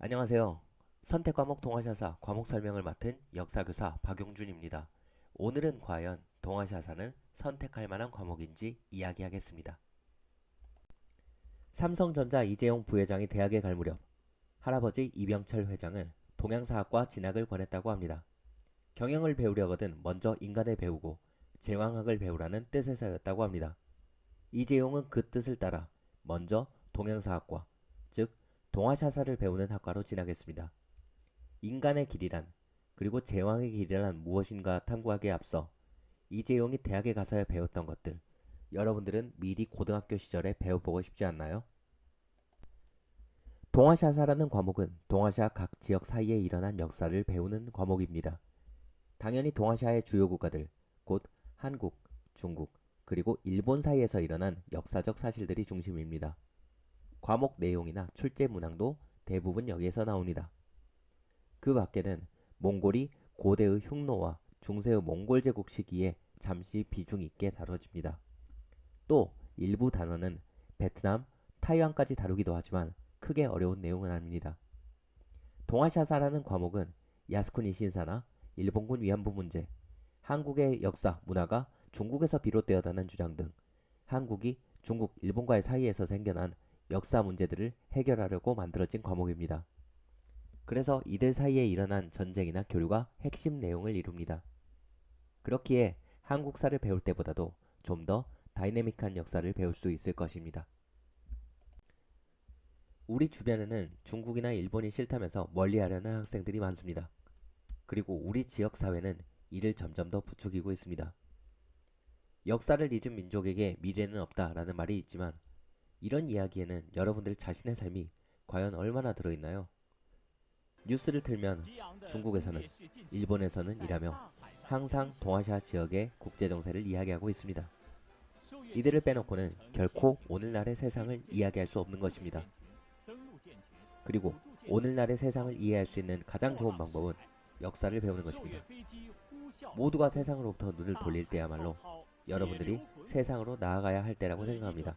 안녕하세요. 선택과목 동아시아사 과목 설명을 맡은 역사교사 박용준입니다. 오늘은 과연 동아시아사는 선택할 만한 과목인지 이야기하겠습니다. 삼성전자 이재용 부회장이 대학에 갈 무렵 할아버지 이병철 회장은 동양사학과 진학을 권했다고 합니다. 경영을 배우려거든 먼저 인간을 배우고 제왕학을 배우라는 뜻에서였다고 합니다. 이재용은 그 뜻을 따라 먼저 동양사학과, 즉 동아시아사를 배우는 학과로 진학했습니다. 인간의 길이란 그리고 제왕의 길이란 무엇인가 탐구하기에 앞서 이재용이 대학에 가서야 배웠던 것들, 여러분들은 미리 고등학교 시절에 배워보고 싶지 않나요? 동아시아사라는 과목은 동아시아 각 지역 사이에 일어난 역사를 배우는 과목입니다. 당연히 동아시아의 주요 국가들, 곧 한국, 중국, 그리고 일본 사이에서 일어난 역사적 사실들이 중심입니다. 과목 내용이나 출제 문항도 대부분 여기에서 나옵니다. 그 밖에는 몽골이 고대의 흉노와 중세의 몽골 제국 시기에 잠시 비중 있게 다뤄집니다. 또 일부 단어는 베트남, 타이완까지 다루기도 하지만 크게 어려운 내용은 아닙니다. 동아시아사라는 과목은 야스쿠니 신사나 일본군 위안부 문제, 한국의 역사, 문화가 중국에서 비롯되었다는 주장 등 한국이 중국, 일본과의 사이에서 생겨난 역사 문제들을 해결하려고 만들어진 과목입니다. 그래서 이들 사이에 일어난 전쟁이나 교류가 핵심 내용을 이룹니다. 그렇기에 한국사를 배울 때보다도 좀 더 다이내믹한 역사를 배울 수 있을 것입니다. 우리 주변에는 중국이나 일본이 싫다면서 멀리하려는 학생들이 많습니다. 그리고 우리 지역 사회는 이를 점점 더 부추기고 있습니다. 역사를 잊은 민족에게 미래는 없다라는 말이 있지만 이런 이야기에는 여러분들 자신의 삶이 과연 얼마나 들어있나요? 뉴스를 틀면 중국에서는, 일본에서는 이라며 항상 동아시아 지역의 국제정세를 이야기하고 있습니다. 이들을 빼놓고는 결코 오늘날의 세상을 이야기할 수 없는 것입니다. 그리고 오늘날의 세상을 이해할 수 있는 가장 좋은 방법은 역사를 배우는 것입니다. 모두가 세상으로부터 눈을 돌릴 때야말로 여러분들이 세상으로 나아가야 할 때라고 생각합니다.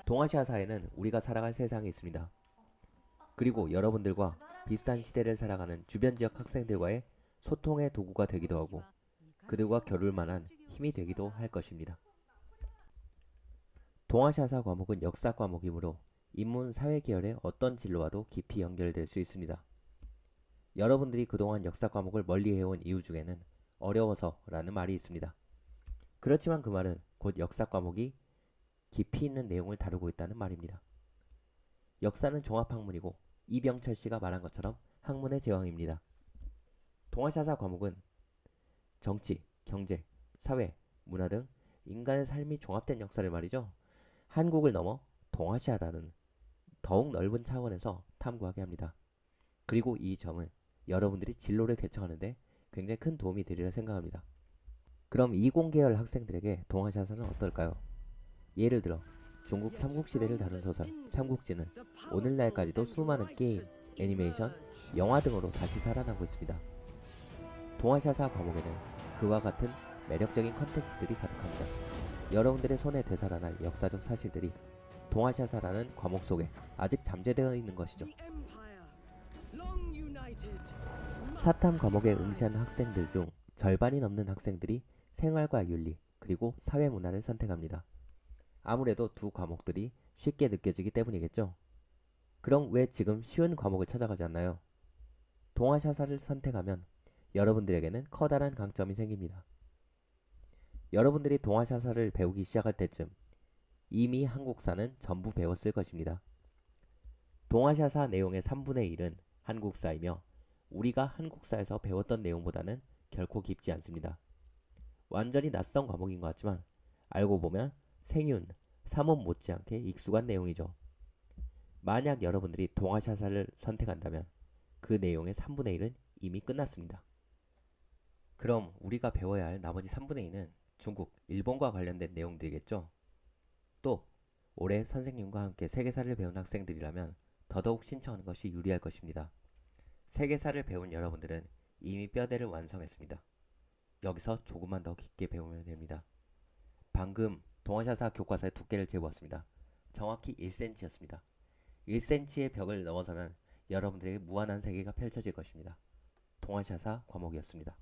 동아시아사에는 우리가 살아갈 세상이 있습니다. 그리고 여러분들과 비슷한 시대를 살아가는 주변 지역 학생들과의 소통의 도구가 되기도 하고 그들과 겨룰 만한 힘이 되기도 할 것입니다. 동아시아사 과목은 역사 과목이므로 인문 사회 계열의 어떤 진로와도 깊이 연결될 수 있습니다. 여러분들이 그동안 역사 과목을 멀리 해온 이유 중에는 어려워서라는 말이 있습니다. 그렇지만 그 말은 곧 역사 과목이 깊이 있는 내용을 다루고 있다는 말입니다. 역사는 종합학문이고 이병철 씨가 말한 것처럼 학문의 제왕입니다. 동아시아사 과목은 정치, 경제, 사회, 문화 등 인간의 삶이 종합된 역사를 말이죠. 한국을 넘어 동아시아라는 더욱 넓은 차원에서 탐구하게 합니다. 그리고 이 점은 여러분들이 진로를 개척하는데 굉장히 큰 도움이 되리라 생각합니다. 그럼 이공계열 학생들에게 동아시아사는 어떨까요? 예를 들어 중국 삼국시대를 다룬 소설 삼국지는 오늘날까지도 수많은 게임, 애니메이션, 영화 등으로 다시 살아나고 있습니다. 동아시아사 과목에는 그와 같은 매력적인 컨텐츠들이 가득합니다. 여러분들의 손에 되살아날 역사적 사실들이 동아시아사라는 과목 속에 아직 잠재되어 있는 것이죠. 사탐 과목에 응시한 학생들 중 절반이 넘는 학생들이 생활과 윤리 그리고 사회문화를 선택합니다. 아무래도 두 과목들이 쉽게 느껴지기 때문이겠죠. 그럼 왜 지금 쉬운 과목을 찾아가지 않나요? 동아시아사를 선택하면 여러분들에게는 커다란 강점이 생깁니다. 여러분들이 동아시아사를 배우기 시작할 때쯤 이미 한국사는 전부 배웠을 것입니다. 동아시아사 내용의 3분의 1은 한국사이며 우리가 한국사에서 배웠던 내용보다는 결코 깊지 않습니다. 완전히 낯선 과목인 것 같지만 알고 보면 생윤, 사문 못지않게 익숙한 내용이죠. 만약 여러분들이 동아시아사를 선택한다면 그 내용의 3분의 1은 이미 끝났습니다. 그럼 우리가 배워야 할 나머지 3분의 2는 중국, 일본과 관련된 내용들이겠죠? 또 올해 선생님과 함께 세계사를 배운 학생들이라면 더더욱 신청하는 것이 유리할 것입니다. 세계사를 배운 여러분들은 이미 뼈대를 완성했습니다. 여기서 조금만 더 깊게 배우면 됩니다. 방금 동아시아사 교과서의 두께를 재보았습니다. 정확히 1cm였습니다. 1cm의 벽을 넘어서면 여러분들에게 무한한 세계가 펼쳐질 것입니다. 동아시아사 과목이었습니다.